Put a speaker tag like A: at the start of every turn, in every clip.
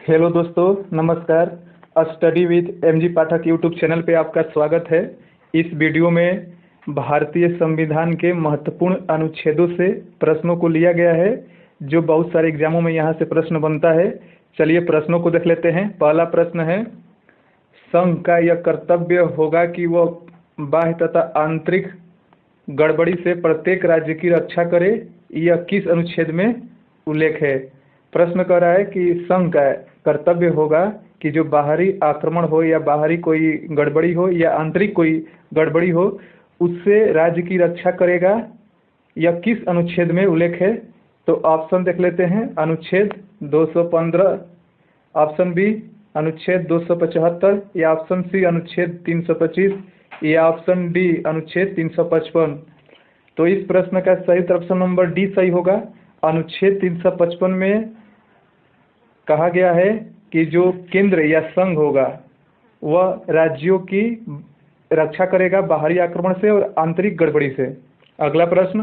A: Hello दोस्तों, नमस्कार। Study with MG Pathak YouTube channel पे आपका स्वागत है। इस वीडियो में भारतीय संविधान के महत्वपूर्ण अनुच्छेदों से प्रश्नों को लिया गया है, जो बहुत सारे एग्जामों में यहाँ से प्रश्न बनता है। चलिए प्रश्नों को देख लेते हैं। पहला प्रश्न है, संघ का यह कर्तव्य होगा कि वह बाह्य तथा आंतरिक गड़बड़ी से प्रत्येक राज्य की रक्षा करे। यह किस अनुच्छेद में उल्लेख है? प्रश्न कर रहा है कि संघ का कर्तव्य होगा कि जो बाहरी आक्रमण हो या बाहरी कोई गड़बड़ी हो या आंतरिक कोई गड़बड़ी हो, उससे राज्य की रक्षा करेगा। यह किस अनुच्छेद में उल्लेख है? तो ऑप्शन देख लेते हैं। अनुच्छेद 215, ऑप्शन बी अनुच्छेद 275, या ऑप्शन सी अनुच्छेद 325, या ऑप्शन डी अनुच्छेद 355। तो इस प्रश्न का सही उत्तर ऑप्शन नंबर डी सही होगा। अनुच्छेद 355 में कहा गया है कि जो केंद्र या संघ होगा वह राज्यों की रक्षा करेगा बाहरी आक्रमण से और आंतरिक गड़बड़ी से। अगला प्रश्न,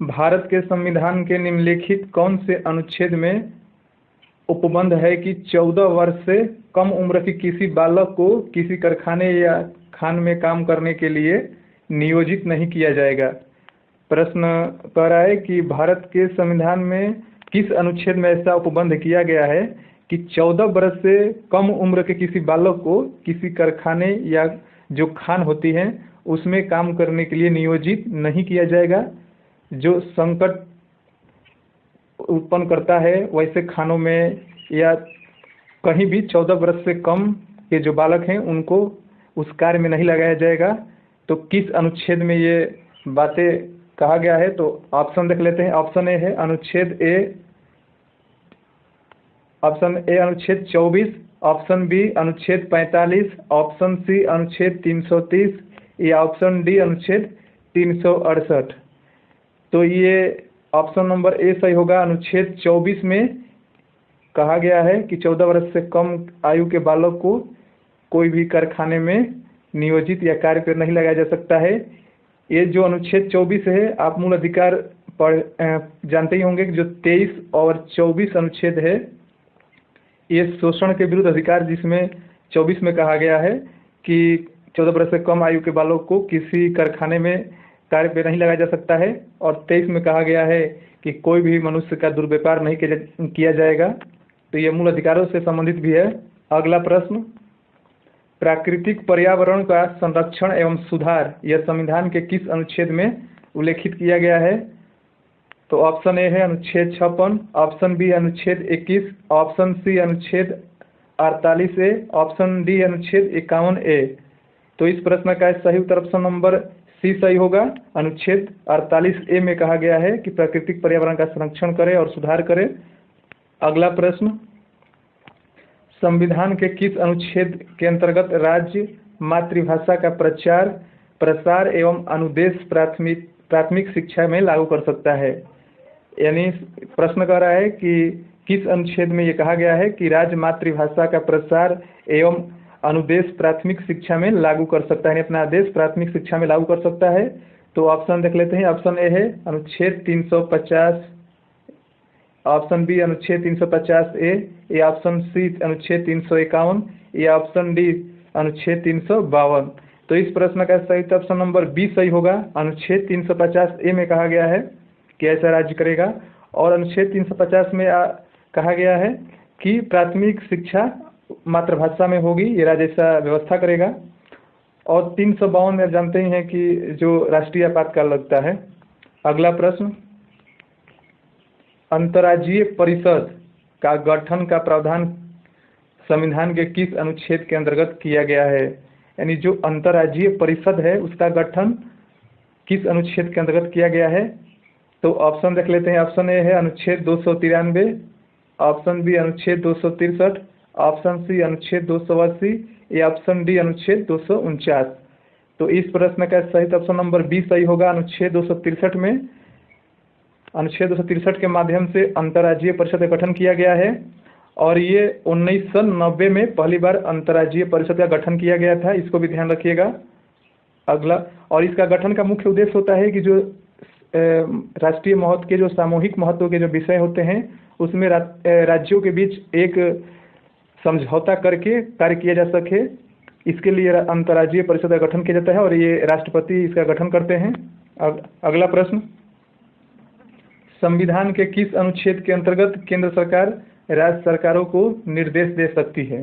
A: भारत के संविधान के निम्नलिखित कौन से अनुच्छेद में उपबंध है कि 14 वर्ष से कम उम्र के किसी बालक को किसी कारखाने या खान में काम करने के लिए नियोजित नहीं किया जाएगा? प्रश्न कह रहा है कि भारत के संविधान में किस अनुच्छेद में ऐसा उपबंध किया गया है कि 14 वर्ष से कम उम्र के किसी बालक को किसी कारखाने या जो खान होती है उसमें काम करने के लिए नियोजित नहीं किया जाएगा। जो संकट उत्पन्न करता है वैसे खानों में या कहीं भी 14 वर्ष से कम के जो बालक हैं उनको उस कार्य में नहीं लगाया जाएगा। तो किस अनुच्छेद में ये बातें कहा गया है? तो ऑप्शन देख लेते हैं। ऑप्शन ए है अनुच्छेद अनुच्छेद 24, ऑप्शन बी अनुच्छेद 45, ऑप्शन सी अनुच्छेद 330, या ऑप्शन डी अनुच्छेद 368। तो ये ऑप्शन नंबर ए सही होगा। अनुच्छेद 24 में कहा गया है कि 14 वर्ष से कम आयु के बालक को कोई भी कारखाने में नियोजित या कार्य पर नहीं लगाया जा सकता है। ये जो अनुच्छेद 24 है, आप मूल अधिकार पढ़ जानते ही होंगे कि जो 23 और 24 अनुच्छेद है ये शोषण के विरुद्ध अधिकार, जिसमें 24 में कहा गया है कि 14 वर्ष से कम आयु के बालक को किसी कारखाने में कार्य पे नहीं लगाया जा सकता है, और 23 में कहा गया है कि कोई भी मनुष्य का दुर्व्यापार नहीं किया जाएगा। तो ये मूल अधिकारों से संबंधित भी है। अगला प्रश्न, प्राकृतिक पर्यावरण का संरक्षण एवं सुधार यह संविधान के किस अनुच्छेद में उल्लेखित किया गया है? तो ऑप्शन ए है अनुच्छेद 56, ऑप्शन बी अनुच्छेद 21, ऑप्शन सी अनुच्छेद 48 ए, ऑप्शन डी अनुच्छेद 51 ए। तो इस प्रश्न का सही उत्तर ऑप्शन नंबर सी सही होगा। अनुच्छेद 48 ए में कहा गया है कि प्राकृतिक पर्यावरण का संरक्षण करे और सुधार करे। अगला प्रश्न, संविधान के किस अनुच्छेद के अंतर्गत राज्य मातृभाषा का प्रचार प्रसार एवं अनुदेश प्राथमिक शिक्षा में लागू कर सकता है? यानी प्रश्न कर रहा है कि किस अनुच्छेद में ये कहा गया है कि राज्य मातृभाषा का प्रसार एवं अनुदेश प्राथमिक शिक्षा में लागू कर सकता है, अपना आदेश प्राथमिक शिक्षा में लागू कर सकता है। तो ऑप्शन देख लेते हैं। ऑप्शन ए है अनुच्छेद 350, ऑप्शन बी अनुच्छेद 350 ए, या ऑप्शन सी अनुच्छेद 351, या ऑप्शन डी अनुच्छेद 352। तो इस प्रश्न का सही ऑप्शन नंबर बी सही होगा। अनुच्छेद 350 ए में कहा गया है कि ऐसा राज्य करेगा, और अनुच्छेद 350 में कहा गया है कि प्राथमिक शिक्षा मातृभाषा में होगी, ये राज्य ऐसा व्यवस्था करेगा। और 352 में जानते ही हैं कि जो राष्ट्रीय आपातकाल लगता है। अगला प्रश्न, अंतर्राज्यीय परिषद का गठन का प्रावधान संविधान के किस अनुच्छेद के अंतर्गत किया गया है? यानी जो अंतर्राज्यीय परिषद है उसका गठन किस अनुच्छेद के अंतर्गत किया गया है? तो ऑप्शन देख लेते हैं। ऑप्शन ए है अनुच्छेद 293, ऑप्शन बी अनुच्छेद 263, ऑप्शन सी अनुच्छेद 280, या ऑप्शन डी अनुच्छेद 249। तो इस प्रश्न का सही ऑप्शन नंबर बी सही होगा। अनुच्छेद 263 में अनुच्छेद 263 के माध्यम से अंतर्राज्यीय परिषद का गठन किया गया है, और ये 1990 में पहली बार अंतर्राज्यीय परिषद का गठन किया गया था, इसको भी ध्यान रखिएगा। अगला, और इसका गठन का मुख्य उद्देश्य होता है कि जो राष्ट्रीय महत्व के, जो सामूहिक महत्व के जो विषय होते हैं उसमें राज्यों के बीच एक समझौता करके कार्य किया जा सके, इसके लिए अंतर्राज्यीय परिषद का गठन किया जाता है और ये राष्ट्रपति इसका गठन करते हैं। अगला प्रश्न, संविधान के किस अनुच्छेद के अंतर्गत केंद्र सरकार राज्य सरकारों को निर्देश दे सकती है?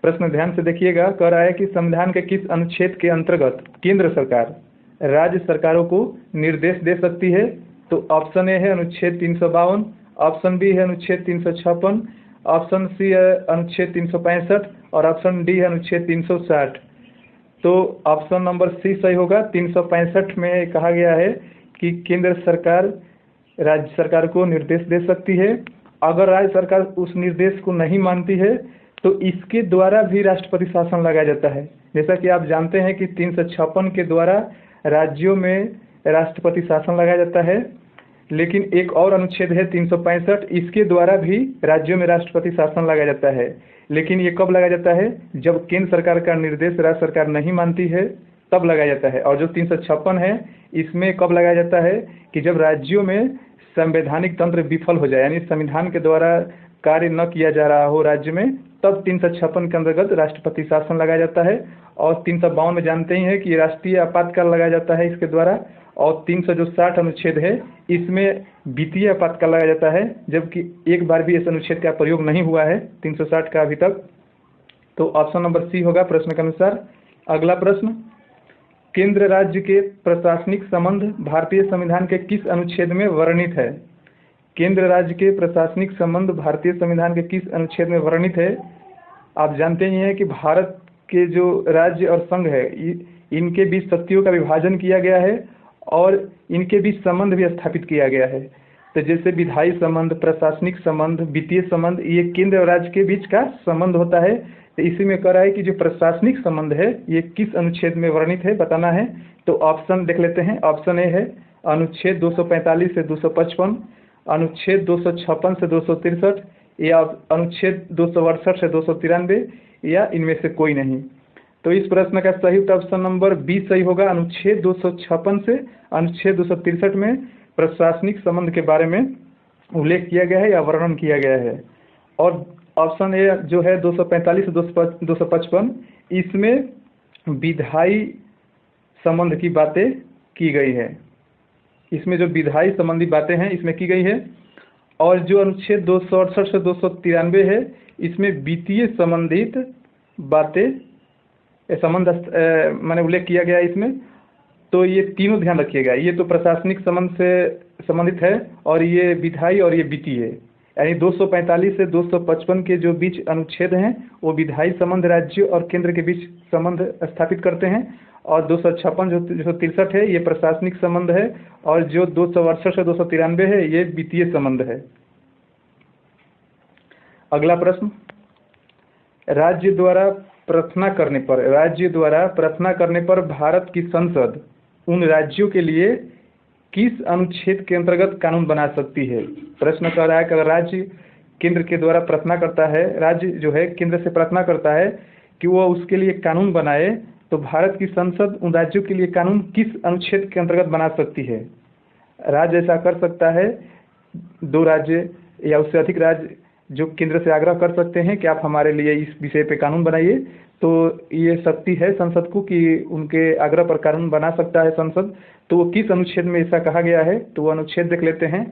A: प्रश्न ध्यान से देखिएगा, कह रहा है कि संविधान के किस अनुच्छेद के अंतर्गत केंद्र सरकार राज्य सरकारों को निर्देश दे सकती है? तो ऑप्शन ए है अनुच्छेद 352, ऑप्शन बी है अनुच्छेद 356, ऑप्शन सी है अनुच्छेद 365 और ऑप्शन डी है अनुच्छेद 360। तो ऑप्शन नंबर सी सही होगा। 365 में कहा गया है कि केंद्र सरकार राज्य सरकार को निर्देश दे सकती है। अगर राज्य सरकार उस निर्देश को नहीं मानती है तो इसके द्वारा भी राष्ट्रपति शासन लगाया जाता है। जैसा कि आप जानते हैं कि 356 के द्वारा राज्यों में राष्ट्रपति शासन लगाया जाता है, लेकिन एक और अनुच्छेद है 365, इसके द्वारा भी राज्यों में राष्ट्रपति शासन लगाया जाता है। लेकिन ये कब लगाया जाता है? जब केंद्र सरकार का निर्देश राज्य सरकार नहीं मानती है तब लगाया जाता है। और जो 356 है इसमें कब लगाया जाता है कि जब राज्यों में संवैधानिक तंत्र विफल हो जाए, यानी संविधान के द्वारा कार्य न किया जा रहा हो राज्य में, तब 356 के अंतर्गत राष्ट्रपति शासन लगाया जाता है। और 352 में जानते ही हैं कि राष्ट्रीय आपातकाल लगाया जाता है इसके द्वारा। और 360 अनुच्छेद है इसमें वित्तीय आपातकाल लगाया जाता है, जबकि एक बार भी इस अनुच्छेद का प्रयोग नहीं हुआ है 360 का अभी तक। तो ऑप्शन नंबर सी होगा प्रश्न के अनुसार। अगला प्रश्न, केंद्र राज्य के प्रशासनिक संबंध भारतीय संविधान के किस अनुच्छेद में वर्णित है? केंद्र राज्य के प्रशासनिक संबंध भारतीय संविधान के किस अनुच्छेद में वर्णित है? आप जानते ही हैं कि भारत के जो राज्य और संघ है इनके बीच शक्तियों का विभाजन किया गया है और इनके बीच संबंध भी स्थापित किया गया है। तो जैसे विधायी संबंध, प्रशासनिक संबंध, वित्तीय संबंध, ये केंद्र और राज्य के बीच का संबंध होता है। तो इसी में कह रहा है कि जो प्रशासनिक संबंध है ये किस अनुच्छेद में वर्णित है, बताना है। तो ऑप्शन देख लेते हैं। ऑप्शन ए है अनुच्छेद 245 से 255, अनुच्छेद 256 से 263 या अनुच्छेद 268 से 293 या इनमें से कोई नहीं। तो इस प्रश्न का सही उत्तर ऑप्शन नंबर बी सही होगा। अनुच्छेद 256 से अनुच्छेद 263 में प्रशासनिक संबंध के बारे में उल्लेख किया गया है या वर्णन किया गया है। और ऑप्शन ए जो है 245 से 255 इसमें विधायी संबंध की बातें की गई है। इसमें जो विधायी संबंधी बातें हैं इसमें की गई है। और जो अनुच्छेद 268 से 293 है इसमें वित्तीय संबंधित बातें संबंध मैंने उल्लेख किया गया है इसमें। तो ये तीनों ध्यान रखिएगा, ये तो प्रशासनिक संबंध से संबंधित है और ये विधायी और ये वित्तीय है। यानी 245 से 255 के जो बीच अनुच्छेद हैं वो विधायी संबंध राज्य और केंद्र के बीच संबंध स्थापित करते हैं। और 256 जो 263 है ये प्रशासनिक संबंध है और जो 268 से 293 है ये वित्तीय संबंध है। अगला प्रश्न, राज्य द्वारा प्रार्थना करने पर भारत की संसद उन राज्यों के लिए किस अनुच्छेद के अंतर्गत कानून बना सकती है? प्रश्न कह रहा है कि अगर राज्य केंद्र के द्वारा प्रार्थना करता है, राज्य जो है केंद्र से प्रार्थना करता है कि वो उसके लिए कानून बनाए, तो भारत की संसद उन राज्यों के लिए कानून किस अनुच्छेद के अंतर्गत बना सकती है? राज्य ऐसा कर सकता है, 2 राज्य या उससे अधिक राज्य जो केंद्र से आग्रह कर सकते हैं कि आप हमारे लिए इस विषय पे कानून बनाइए। तो ये शक्ति है संसद को कि उनके आग्रह पर कानून बना सकता है संसद। तो वो किस अनुच्छेद में ऐसा कहा गया है? तो वो अनुच्छेद देख लेते हैं।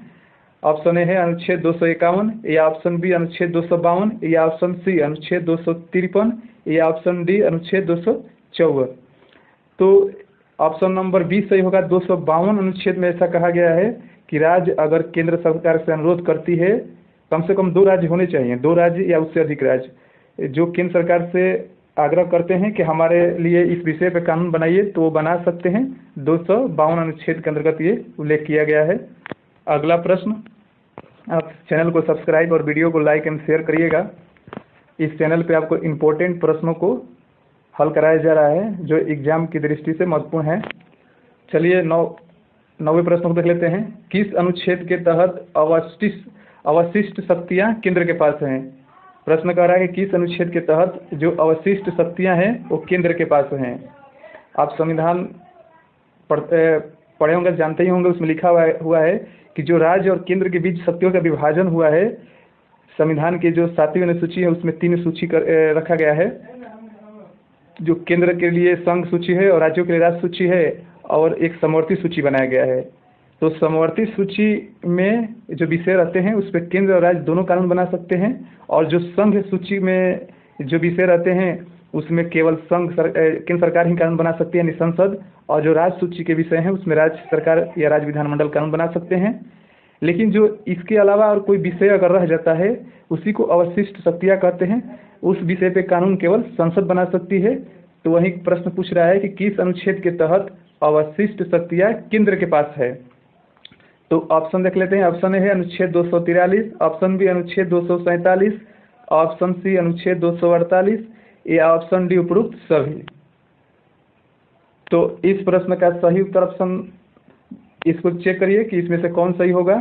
A: ऑप्शन ए है अनुच्छेद 251 या ऑप्शन बी अनुच्छेद 252 या ऑप्शन सी अनुच्छेद 253 या ऑप्शन डी अनुच्छेद 254। तो ऑप्शन नंबर बी सही होगा। 252 अनुच्छेद में ऐसा कहा गया है कि राज्य अगर केंद्र सरकार से अनुरोध करती है, कम से कम 2 राज्य होने चाहिए, 2 राज्य या उससे अधिक राज्य जो केंद्र सरकार से आग्रह करते हैं कि हमारे लिए इस विषय पर कानून बनाइए, तो वो बना सकते हैं। 252 अनुच्छेद के अंतर्गत ये उल्लेख किया गया है। अगला प्रश्न, आप चैनल को सब्सक्राइब और वीडियो को लाइक एंड शेयर करिएगा। इस चैनल पे आपको इम्पोर्टेंट प्रश्नों को हल कराया जा रहा है जो एग्जाम की दृष्टि से महत्वपूर्ण है। चलिए 9वें प्रश्न को देख लेते हैं। किस अनुच्छेद के तहत अवशिष्ट शक्तियाँ केंद्र के पास हैं? प्रश्न कह रहा है कि किस अनुच्छेद के तहत जो अवशिष्ट शक्तियाँ हैं वो केंद्र के पास हैं। आप संविधान पढ़े होंगे, जानते ही होंगे, उसमें लिखा हुआ है कि जो राज्य और केंद्र के बीच शक्तियों का विभाजन हुआ है, संविधान के जो 7वीं अनुसूची है उसमें 3 सूची रखा गया है। जो केंद्र के लिए संघ सूची है और राज्यों के लिए राज्य सूची है, और एक समवर्ती सूची बनाया गया है। तो समवर्ती सूची में जो विषय रहते हैं उस पर केंद्र और राज्य दोनों कानून बना सकते हैं, और जो संघ सूची में जो विषय रहते हैं उसमें केवल केंद्र सरकार ही कानून बना सकती है, यानी संसद, और जो राज्य सूची के विषय हैं उसमें राज्य सरकार या राज्य विधानमंडल कानून बना सकते हैं। लेकिन जो इसके अलावा और कोई विषय अगर रह जाता है उसी को अवशिष्ट शक्तियाँ कहते हैं। उस विषय पे कानून केवल संसद बना सकती है। तो वही प्रश्न पूछ रहा है कि किस अनुच्छेद के तहत अवशिष्ट शक्तियाँ केंद्र के पास है। तो ऑप्शन देख लेते हैं। ऑप्शन ए है अनुच्छेद 243, ऑप्शन बी अनुच्छेद 247, ऑप्शन सी अनुच्छेद 248 या ऑप्शन डी उपरोक्त सभी। तो इस प्रश्न का सही उत्तर ऑप्शन, इसको चेक करिए कि इसमें से कौन सही होगा।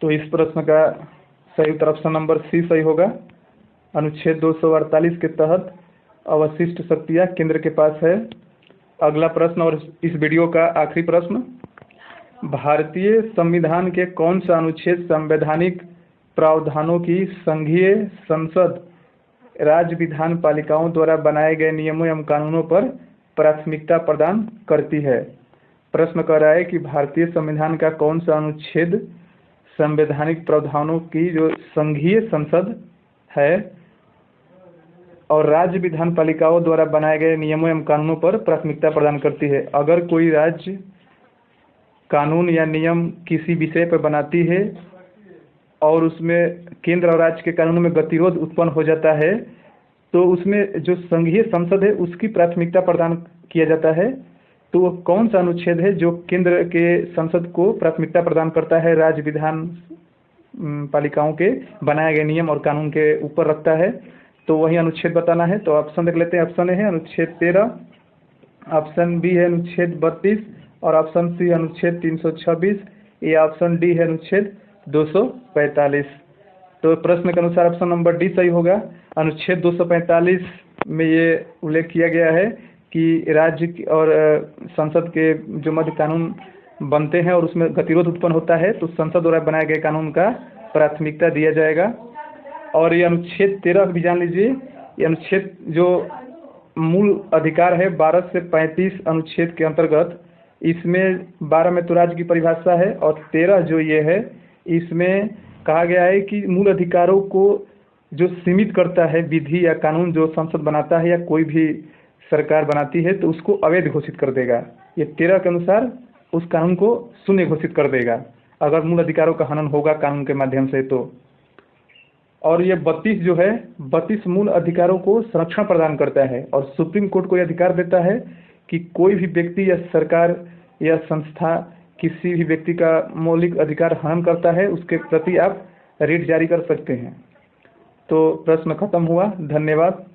A: तो इस प्रश्न का सही उत्तर ऑप्शन नंबर सी सही होगा। अनुच्छेद 248 के तहत अवशिष्ट शक्तियाँ केंद्र के पास है। अगला प्रश्न और इस वीडियो का आखिरी प्रश्न, भारतीय संविधान के कौन सा अनुच्छेद संवैधानिक प्रावधानों की संघीय संसद राज्य विधान पालिकाओं द्वारा बनाए गए नियमों एवं कानूनों पर प्राथमिकता प्रदान करती है। प्रश्न कर रहा है कि भारतीय संविधान का कौन सा अनुच्छेद संवैधानिक प्रावधानों की जो संघीय संसद है और राज्य विधान पालिकाओं द्वारा बनाए गए नियमों एवं कानूनों पर प्राथमिकता प्रदान करती है। अगर कोई राज्य कानून या नियम किसी विषय पर बनाती है और उसमें केंद्र और राज्य के कानूनों में गतिरोध उत्पन्न हो जाता है, तो उसमें जो संघीय संसद है उसकी प्राथमिकता प्रदान किया जाता है। तो वो कौन सा अनुच्छेद है जो केंद्र के संसद को प्राथमिकता प्रदान करता है, राज्य विधान पालिकाओं के बनाए गए नियम और कानून के ऊपर रखता है, तो वही अनुच्छेद बताना है। तो ऑप्शन देख लेते हैं। ऑप्शन ए है अनुच्छेद 13, ऑप्शन बी है अनुच्छेद 32 और ऑप्शन सी अनुच्छेद 326 या ऑप्शन डी है अनुच्छेद 245। तो प्रश्न के अनुसार ऑप्शन नंबर डी सही होगा। अनुच्छेद 245 में ये उल्लेख किया गया है कि राज्य और संसद के जो मध्य कानून बनते हैं और उसमें गतिरोध उत्पन्न होता है तो संसद द्वारा बनाए गए कानून का प्राथमिकता दिया जाएगा। और ये अनुच्छेद 13 भी जान लीजिए, ये अनुच्छेद जो मूल अधिकार है 12 से 35 अनुच्छेद के अंतर्गत, इसमें 12 में तो राज्य की परिभाषा है और 13 जो ये है इसमें कहा गया है कि मूल अधिकारों को जो सीमित करता है विधि या कानून जो संसद बनाता है या कोई भी सरकार बनाती है तो उसको अवैध घोषित कर देगा। ये 13 के अनुसार उस कानून को शून्य घोषित कर देगा अगर मूल अधिकारों का हनन होगा कानून के माध्यम से तो। और ये 32 जो है 32 मूल अधिकारों को संरक्षण प्रदान करता है और सुप्रीम कोर्ट को यह अधिकार देता है कि कोई भी व्यक्ति या सरकार या संस्था किसी भी व्यक्ति का मौलिक अधिकार हनन करता है उसके प्रति आप रेड जारी कर सकते हैं। तो प्रश्न खत्म हुआ। धन्यवाद।